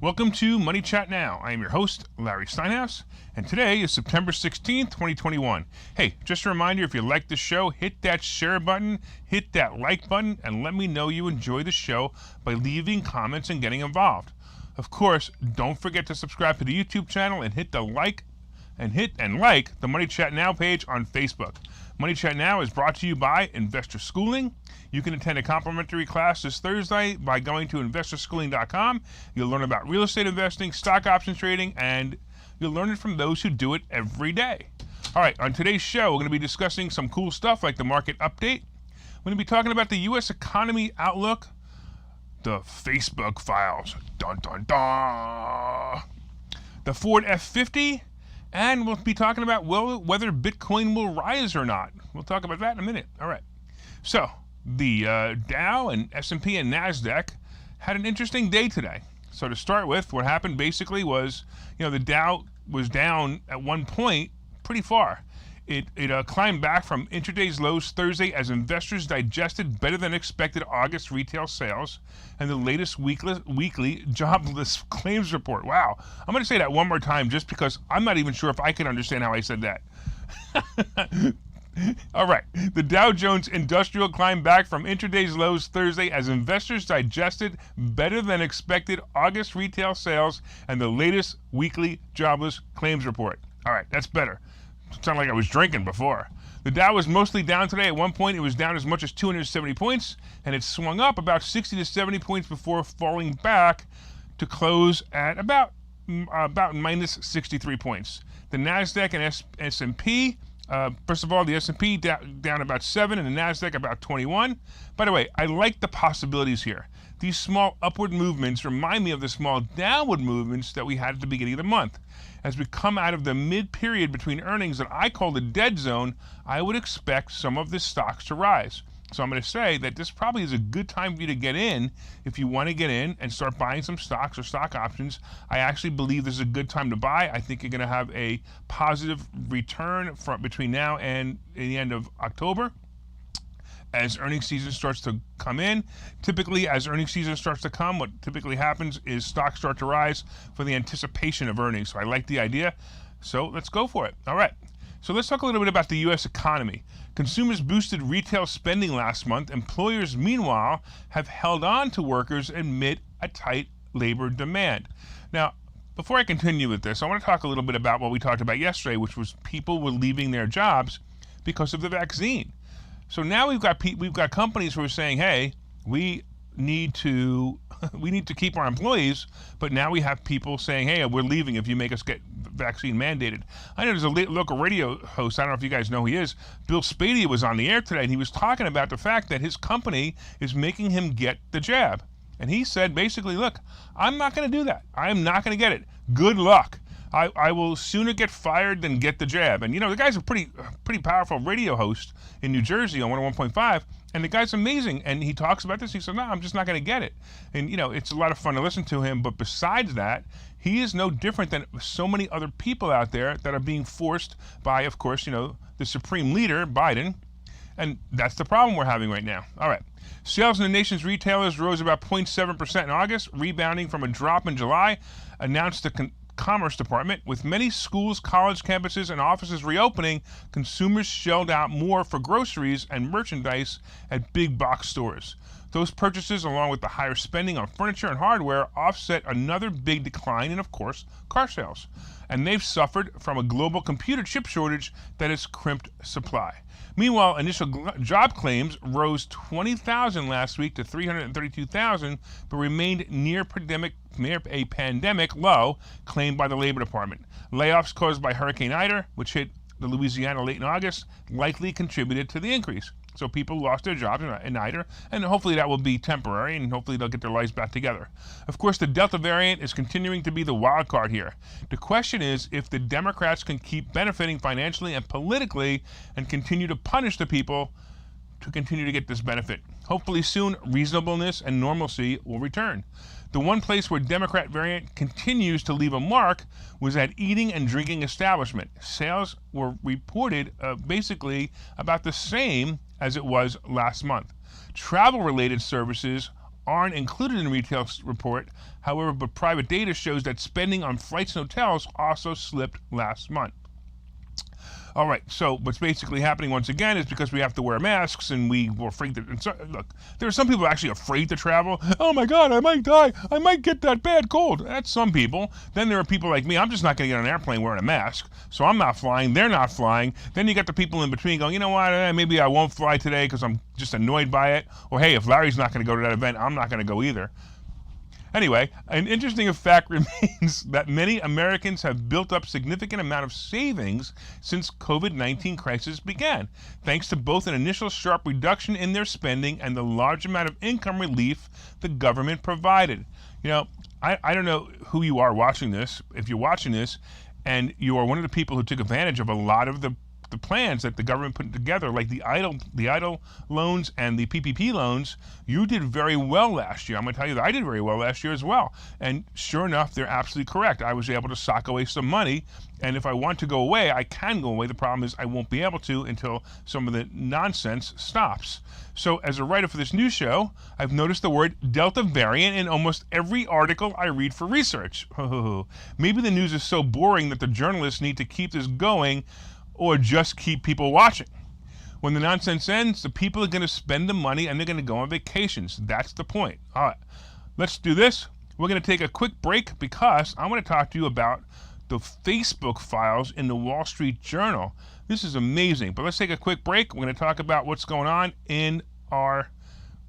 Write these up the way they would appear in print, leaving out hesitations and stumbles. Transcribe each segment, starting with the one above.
Welcome to Money Chat Now. I am your host, Larry Steinhouse, and today is September 16th, 2021. Hey, just a reminder, if you like the show, hit that share button, hit that like button, and let me know you enjoy the show by leaving comments and getting involved. Of course, don't forget to subscribe to the YouTube channel and hit the like the Money Chat Now page on Facebook. Money Chat Now is brought to you by Investor Schooling. You can attend a complimentary class this Thursday by going to investorschooling.com. You'll learn about real estate investing, stock option trading, and you'll learn it from those who do it every day. All right, on today's show, we're going to be discussing some cool stuff like the market update. We're going to be talking about the U.S. economy outlook, the Facebook files, dun dun dun, the Ford F-50, and we'll be talking about whether Bitcoin will rise or not. We'll talk about that in a minute. All right. So the Dow and S&P and NASDAQ had an interesting day today. So to start with, what happened basically was, the Dow was down at one point pretty far. It climbed back from intraday's lows Thursday as investors digested better than expected August retail sales and the latest weekly jobless claims report. Wow. I'm going to say that one more time just because I'm not even sure if I can understand how I said that. All right. The Dow Jones Industrial climbed back from intraday's lows Thursday as investors digested better than expected August retail sales and the latest weekly jobless claims report. All right. That's better. It sounded like I was drinking before. The Dow was mostly down today. At one point, it was down as much as 270 points, and it swung up about 60 to 70 points before falling back to close at about minus 63 points. The NASDAQ and S&P, first of all, the S&P down about 7 and the NASDAQ about 21. By the way, I like the possibilities here. These small upward movements remind me of the small downward movements that we had at the beginning of the month. As we come out of the mid-period between earnings that I call the dead zone, I would expect some of the stocks to rise. So I'm going to say that this probably is a good time for you to get in if you want to get in and start buying some stocks or stock options. I actually believe this is a good time to buy. I think you're going to have a positive return between now and the end of October. As earnings season starts to come in, typically as earnings season starts to come, what typically happens is stocks start to rise for the anticipation of earnings. So I like the idea. So let's go for it. All right. So let's talk a little bit about the U.S. economy. Consumers boosted retail spending last month. Employers, meanwhile, have held on to workers amid a tight labor demand. Now, before I continue with this, I want to talk a little bit about what we talked about yesterday, which was people were leaving their jobs because of the vaccine. So now we've got companies who are saying, hey, we need to keep our employees, but now we have people saying, hey, we're leaving if you make us get vaccine mandated. I know there's a local radio host, I don't know if you guys know who he is, Bill Spadea was on the air today, and he was talking about the fact that his company is making him get the jab. And he said, basically, look, I'm not going to do that. I'm not going to get it. Good luck. I will sooner get fired than get the jab. And, the guy's a pretty powerful radio host in New Jersey on 101.5, and the guy's amazing. And he talks about this. He said, no, I'm just not going to get it. And, it's a lot of fun to listen to him. But besides that, he is no different than so many other people out there that are being forced by, of course, the supreme leader, Biden. And that's the problem we're having right now. All right. Sales in the nation's retailers rose about 0.7% in August, rebounding from a drop in July, announced the Commerce Department. With many schools, college campuses, and offices reopening, consumers shelled out more for groceries and merchandise at big box stores. Those purchases, along with the higher spending on furniture and hardware, offset another big decline in, of course, car sales. And they've suffered from a global computer chip shortage that has crimped supply. Meanwhile, initial job claims rose 20,000 last week to 332,000, but remained near a pandemic low claimed by the Labor Department. Layoffs caused by Hurricane Ida, which hit the Louisiana late in August, likely contributed to the increase. So people lost their jobs in Ida, and hopefully that will be temporary, and hopefully they'll get their lives back together. Of course, the Delta variant is continuing to be the wild card here. The question is if the Democrats can keep benefiting financially and politically and continue to punish the people to continue to get this benefit. Hopefully soon, reasonableness and normalcy will return. The one place where Democrat variant continues to leave a mark was at eating and drinking establishment. Sales were reported basically about the same as it was last month. Travel-related services aren't included in the retail report. However, but private data shows that spending on flights and hotels also slipped last month. All right, so what's basically happening once again is because we have to wear masks and we were afraid to, and so, look, there are some people actually afraid to travel. Oh my God, I might die. I might get that bad cold. That's some people. Then there are people like me. I'm just not going to get on an airplane wearing a mask. So I'm not flying. They're not flying. Then you got the people in between going, you know what, maybe I won't fly today because I'm just annoyed by it. Or hey, if Larry's not going to go to that event, I'm not going to go either. Anyway, an interesting fact remains that many Americans have built up significant amount of savings since COVID-19 crisis began, thanks to both an initial sharp reduction in their spending and the large amount of income relief the government provided. You know, I don't know who you are watching this. If you're watching this and you are one of the people who took advantage of a lot of the plans that the government put together, like the EIDL loans and the PPP loans, you did very well last year. I'm going to tell you that I did very well last year as well. And sure enough, they're absolutely correct. I was able to sock away some money, and if I want to go away, I can go away. The problem is I won't be able to until some of the nonsense stops. So as a writer for this news show, I've noticed the word Delta variant in almost every article I read for research. Maybe the news is so boring that the journalists need to keep this going or just keep people watching. When the nonsense ends, the people are going to spend the money and they're going to go on vacations. That's the point. All right, let's do this. We're going to take a quick break because I want to talk to you about the Facebook files in the Wall Street Journal. This is amazing, but let's take a quick break. We're going to talk about what's going on in our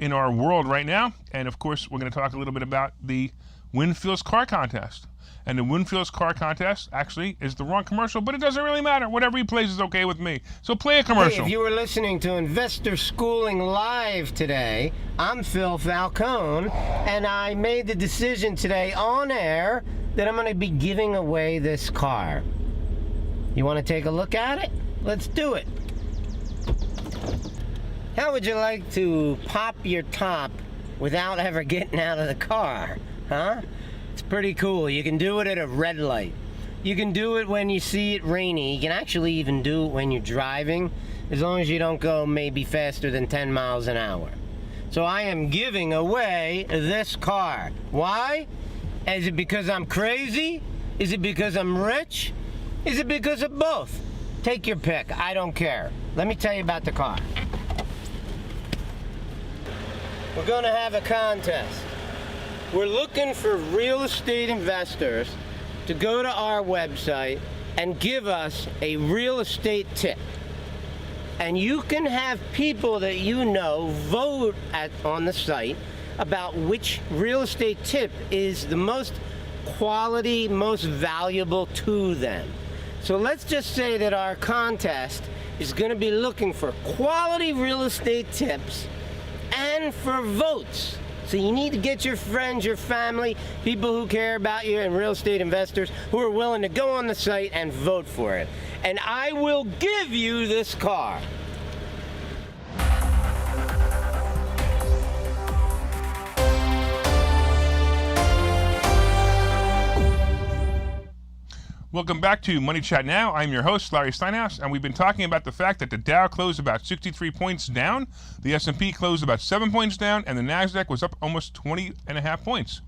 world right now. And of course, we're going to talk a little bit about the Winfield's car contest. And the Winfield's car contest actually is the wrong commercial, but it doesn't really matter. Whatever he plays is okay with me. So play a commercial. Hey, if you were listening to Investor Schooling Live today, I'm Phil Falcone, and I made the decision today on air that I'm going to be giving away this car. You want to take a look at it? Let's do it. How would you like to pop your top without ever getting out of the car? Huh? It's pretty cool. You can do it at a red light. You can do it when you see it rainy. You can actually even do it when you're driving, as long as you don't go maybe faster than 10 miles an hour. So I am giving away this car. Why? Is it because I'm crazy? Is it because I'm rich? Is it because of both? Take your pick. I don't care. Let me tell you about the car. We're going to have a contest. We're looking for real estate investors to go to our website and give us a real estate tip. And you can have people that you know vote on the site about which real estate tip is the most quality, most valuable to them. So let's just say that our contest is going to be looking for quality real estate tips and for votes. So you need to get your friends, your family, people who care about you, and real estate investors who are willing to go on the site and vote for it. And I will give you this car. Welcome back to Money Chat Now. I'm your host, Larry Steinhouse, and we've been talking about the fact that the Dow closed about 63 points down, the S&P closed about 7 points down, and the NASDAQ was up almost 20.5 points.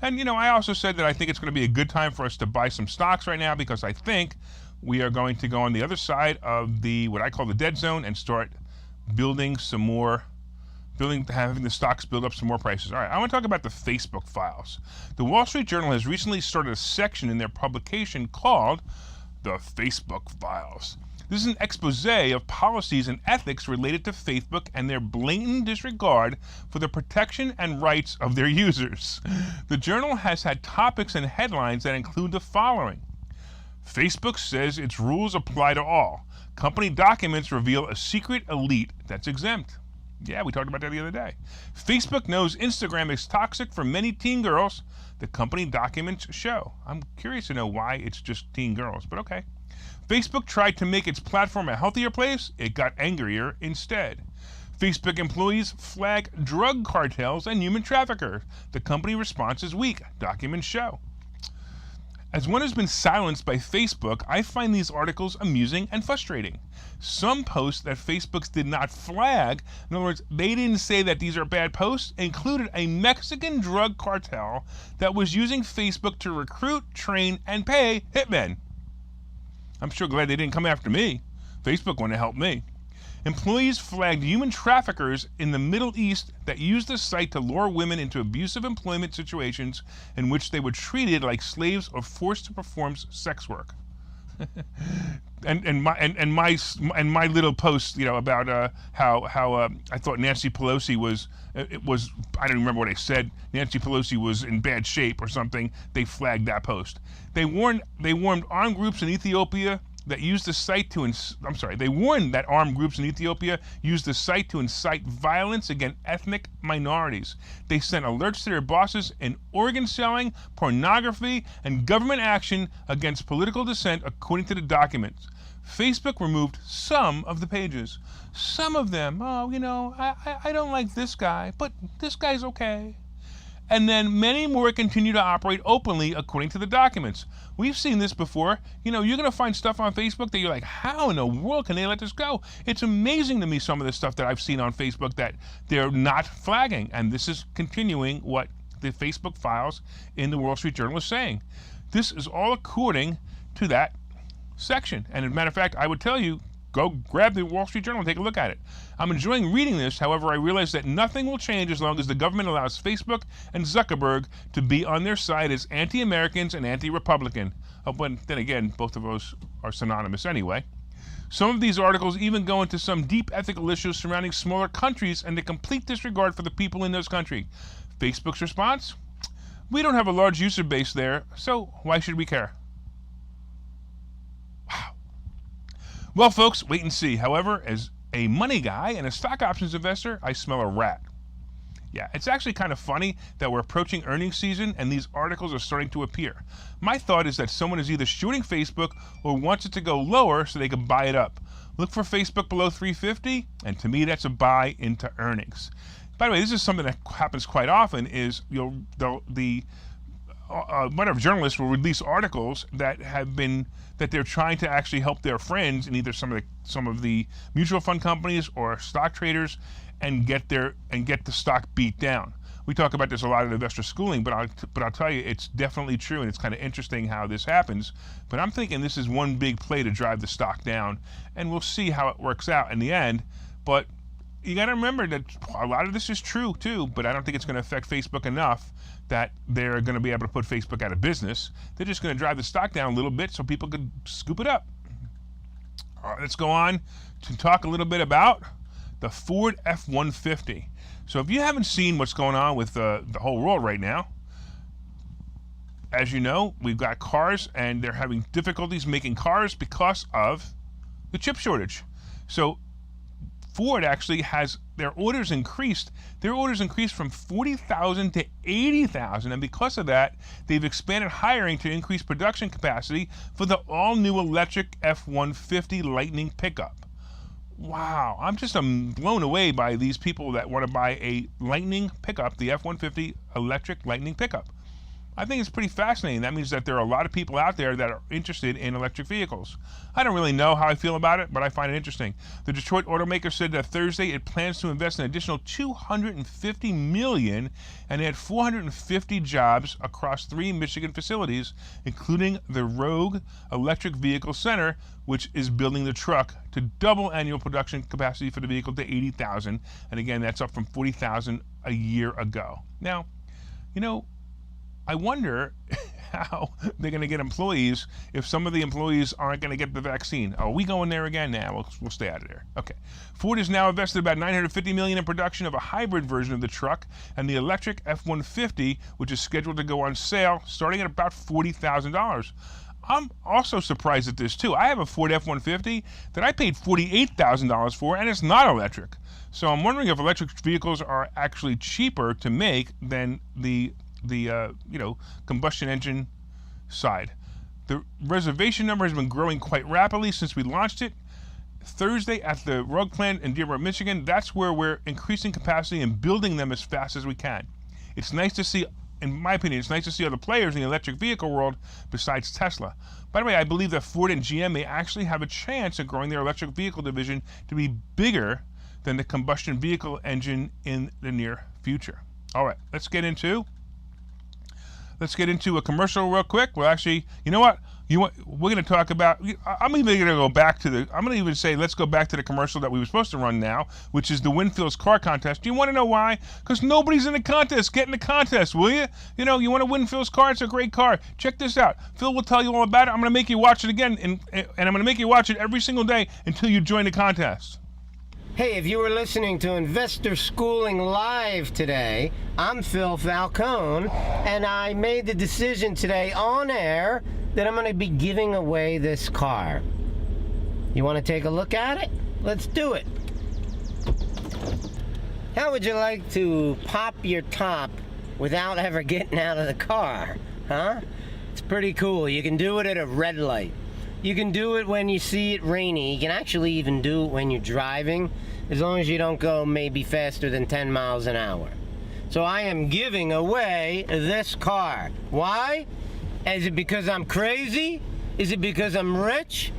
And, you know, I also said that I think it's going to be a good time for us to buy some stocks right now because I think we are going to go on the other side of the, what I call the dead zone, and start building some more having the stocks build up some more prices. All right, I want to talk about the Facebook files. The Wall Street Journal has recently started a section in their publication called the Facebook files. This is an expose of policies and ethics related to Facebook and their blatant disregard for the protection and rights of their users. The journal has had topics and headlines that include the following. Facebook says its rules apply to all. Company documents reveal a secret elite that's exempt. Yeah, we talked about that the other day. Facebook knows Instagram is toxic for many teen girls. The company documents show. I'm curious to know why it's just teen girls, but okay. Facebook tried to make its platform a healthier place. It got angrier instead. Facebook employees flag drug cartels and human traffickers. The company response is weak. Documents show. As one has been silenced by Facebook, I find these articles amusing and frustrating. Some posts that Facebook did not flag, in other words, they didn't say that these are bad posts, included a Mexican drug cartel that was using Facebook to recruit, train, and pay hitmen. I'm sure glad they didn't come after me. Facebook wanted to help me. Employees flagged human traffickers in the Middle East that used the site to lure women into abusive employment situations in which they were treated like slaves or forced to perform sex work. and my little post, about how I thought Nancy Pelosi was I don't remember what I said. Nancy Pelosi was in bad shape or something. They flagged that post. They warned armed groups in Ethiopia that used the site to they warned that armed groups in Ethiopia used the site to incite violence against ethnic minorities. They sent alerts to their bosses in organ selling, pornography, and government action against political dissent, according to the documents. Facebook removed some of the pages. Some of them, I don't like this guy, but this guy's okay. And then many more continue to operate openly according to the documents. We've seen this before. You're going to find stuff on Facebook that you're like, how in the world can they let this go? It's amazing to me, some of the stuff that I've seen on Facebook that they're not flagging. And this is continuing what the Facebook files in the Wall Street Journal is saying. This is all according to that section. And as a matter of fact, I would tell you, go grab the Wall Street Journal and take a look at it. I'm enjoying reading this. However, I realize that nothing will change as long as the government allows Facebook and Zuckerberg to be on their side as anti-Americans and anti-Republican. But then again, both of those are synonymous anyway. Some of these articles even go into some deep ethical issues surrounding smaller countries and the complete disregard for the people in those countries. Facebook's response? We don't have a large user base there, so why should we care? Well, folks, wait and see. However, as a money guy and a stock options investor, I smell a rat. Yeah, it's actually kind of funny that we're approaching earnings season and these articles are starting to appear. My thought is that someone is either shorting Facebook or wants it to go lower so they can buy it up. Look for Facebook below 350, and to me, that's a buy into earnings. By the way, this is something that happens quite often. Is whatever journalists will release articles that they're trying to actually help their friends in either some of the mutual fund companies or stock traders and get the stock beat down. We talk about this a lot in investor schooling, but I'll tell you, it's definitely true, and it's kind of interesting how this happens. But I'm thinking this is one big play to drive the stock down, and we'll see how it works out in the end. But you got to remember that a lot of this is true too, but I don't think it's going to affect Facebook enough that they're going to be able to put Facebook out of business. They're just going to drive the stock down a little bit so people could scoop it up. All right, let's go on to talk a little bit about the Ford F-150. So if you haven't seen what's going on with the whole world right now, as you know, we've got cars and they're having difficulties making cars because of the chip shortage. So Ford actually has their orders increased. Their orders increased from 40,000 to 80,000, and because of that, they've expanded hiring to increase production capacity for the all-new electric F-150 Lightning pickup. Wow, I'm just blown away by these people that want to buy a Lightning pickup, the F-150 electric Lightning pickup. I think it's pretty fascinating. That means that there are a lot of people out there that are interested in electric vehicles. I don't really know how I feel about it, but I find it interesting. The Detroit automaker said that Thursday it plans to invest an additional $250 million and add 450 jobs across 3 Michigan facilities, including the Rogue Electric Vehicle Center, which is building the truck to double annual production capacity for the vehicle to 80,000. And again, that's up from 40,000 a year ago. Now, I wonder how they're going to get employees if some of the employees aren't going to get the vaccine. Are we going there again? Nah, we'll stay out of there. Okay. Ford has now invested about $950 million in production of a hybrid version of the truck and the electric F-150, which is scheduled to go on sale starting at about $40,000. I'm also surprised at this too. I have a Ford F-150 that I paid $48,000 for, and it's not electric. So I'm wondering if electric vehicles are actually cheaper to make than the combustion engine side. The reservation number has been growing quite rapidly since we launched it. Thursday at the Rogue plant in Dearborn, Michigan, that's where we're increasing capacity and building them as fast as we can. It's nice to see in my opinion, it's nice to see other players in the electric vehicle world besides Tesla. By the way, I believe that Ford and GM may actually have a chance of growing their electric vehicle division to be bigger than the combustion vehicle engine in the near future. All right, let's get into a commercial real quick. Well, actually, you know what? We're going to talk about. I'm even going to go back to the. I'm going to even say let's go back to the commercial that we were supposed to run now, which is the Winfield's car contest. Do you want to know why? Because nobody's in the contest. Get in the contest, will you? You know, you want to win Phil's car? It's a great car. Check this out. Phil will tell you all about it. I'm going to make you watch it again, and I'm going to make you watch it every single day until you join the contest. Hey, if you were listening to Investor Schooling Live today, I'm Phil Falcone, and I made the decision today on air that I'm going to be giving away this car. You want to take a look at it? Let's do it. How would you like to pop your top without ever getting out of the car? Huh? It's pretty cool. You can do it at a red light. You can do it when you see it rainy. You can actually even do it when you're driving, as long as you don't go maybe faster than 10 miles an hour. So I am giving away this car. Why? Is it because I'm crazy? Is it because I'm rich?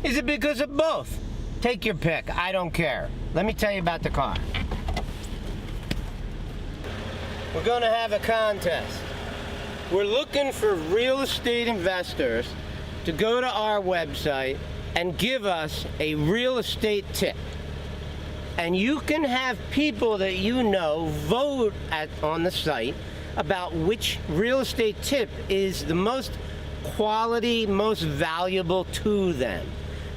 Is it because of both? Take your pick. I don't care. Let me tell you about the car. We're going to have a contest. We're looking for real estate investors to go to our website and give us a real estate tip. And you can have people that you know vote on the site about which real estate tip is the most quality, most valuable to them.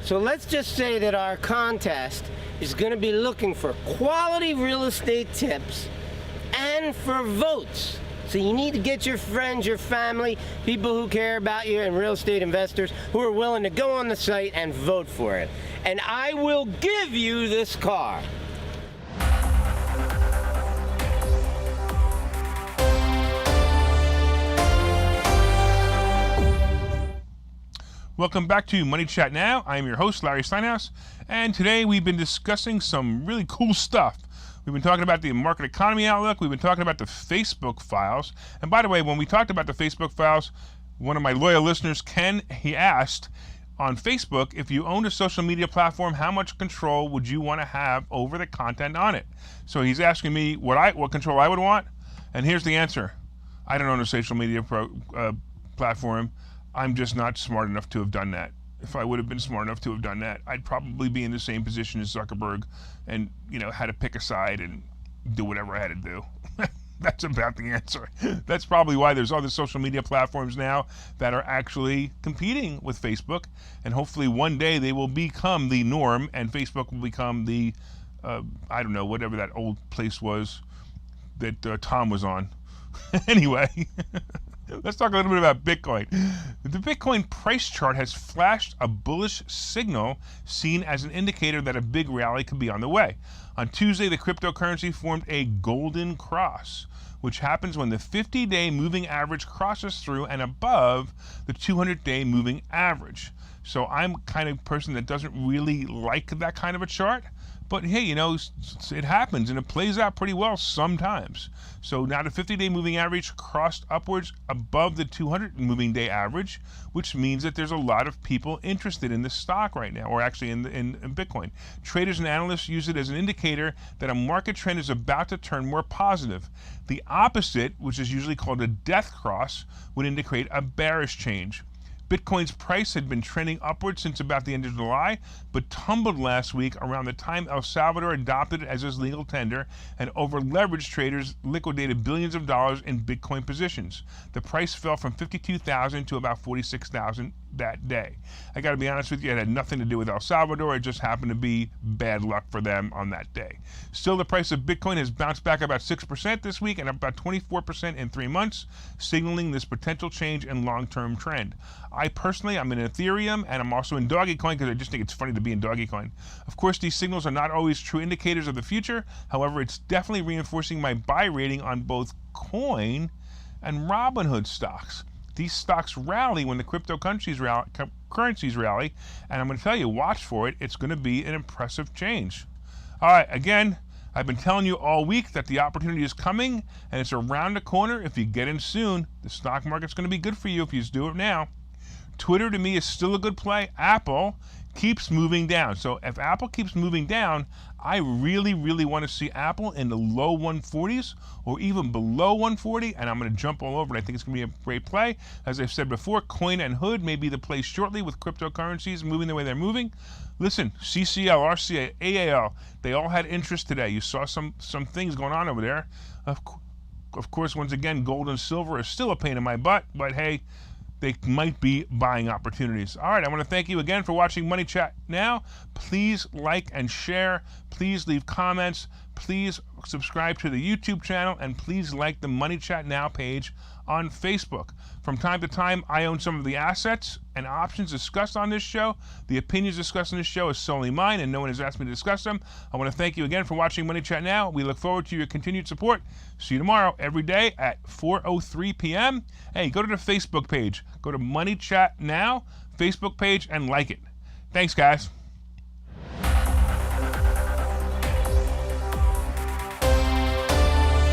So let's just say that our contest is going to be looking for quality real estate tips and for votes. So you need to get your friends, your family, people who care about you, and real estate investors who are willing to go on the site and vote for it. And I will give you this car. Welcome back to Money Chat Now. I am your host, Larry Steinhouse, and today we've been discussing some really cool stuff. We've been talking about the market economy outlook. We've been talking about the Facebook files. And by the way, when we talked about the Facebook files, one of my loyal listeners, Ken, he asked on Facebook, if you owned a social media platform, how much control would you want to have over the content on it? So he's asking me what control I would want, and here's the answer. I don't own a social media platform. I'm just not smart enough to have done that. If I would have been smart enough to have done that, I'd probably be in the same position as Zuckerberg and, had to pick a side and do whatever I had to do. That's about the answer. That's probably why there's other social media platforms now that are actually competing with Facebook, and hopefully one day they will become the norm and Facebook will become the, I don't know, whatever that old place was that Tom was on. Anyway. Let's talk a little bit about Bitcoin. The Bitcoin price chart has flashed a bullish signal seen as an indicator that a big rally could be on the way. On Tuesday, the cryptocurrency formed a golden cross, which happens when the 50-day moving average crosses through and above the 200-day moving average. So I'm kind of person that doesn't really like that kind of a chart. But hey, it happens and it plays out pretty well sometimes. So now the 50-day moving average crossed upwards above the 200 moving day average, which means that there's a lot of people interested in this stock right now, or actually in Bitcoin. Traders and analysts use it as an indicator that a market trend is about to turn more positive. The opposite, which is usually called a death cross, would indicate a bearish change. Bitcoin's price had been trending upward since about the end of July, but tumbled last week around the time El Salvador adopted it as its legal tender, and over-leveraged traders liquidated billions of dollars in Bitcoin positions. The price fell from $52,000 to about $46,000 that day. I got to be honest with you, it had nothing to do with El Salvador. It just happened to be bad luck for them on that day. Still, the price of Bitcoin has bounced back about 6% this week and about 24% in 3 months, signaling this potential change in long-term trend. I personally, I'm in Ethereum, and I'm also in Dogecoin because I just think it's funny to be in Dogecoin. Of course, these signals are not always true indicators of the future. However, it's definitely reinforcing my buy rating on both Coin and Robinhood stocks. These stocks rally when the currencies rally, and I'm going to tell you, watch for it. It's going to be an impressive change. All right, again, I've been telling you all week that the opportunity is coming and it's around the corner. If you get in soon, the stock market's going to be good for you if you just do it now. Twitter to me is still a good play. Apple keeps moving down. So if Apple keeps moving down, I really, really want to see Apple in the low 140s or even below 140, and I'm going to jump all over it. I think it's going to be a great play. As I've said before, Coin and Hood may be the play shortly with cryptocurrencies moving the way they're moving. Listen, CCL, RCA, AAL, they all had interest today. You saw some things going on over there. Of course, once again, gold and silver are still a pain in my butt, but hey, they might be buying opportunities. All right, I want to thank you again for watching Money Chat Now. Please like and share. Please leave comments. Please subscribe to the YouTube channel, and please like the Money Chat Now page on Facebook. From time to time, I own some of the assets and options discussed on this show. The opinions discussed on this show is solely mine, and no one has asked me to discuss them. I want to thank you again for watching Money Chat Now. We look forward to your continued support. See you tomorrow, every day at 4:03 p.m. Hey, go to the Facebook page. Go to Money Chat Now Facebook page and like it. Thanks, guys.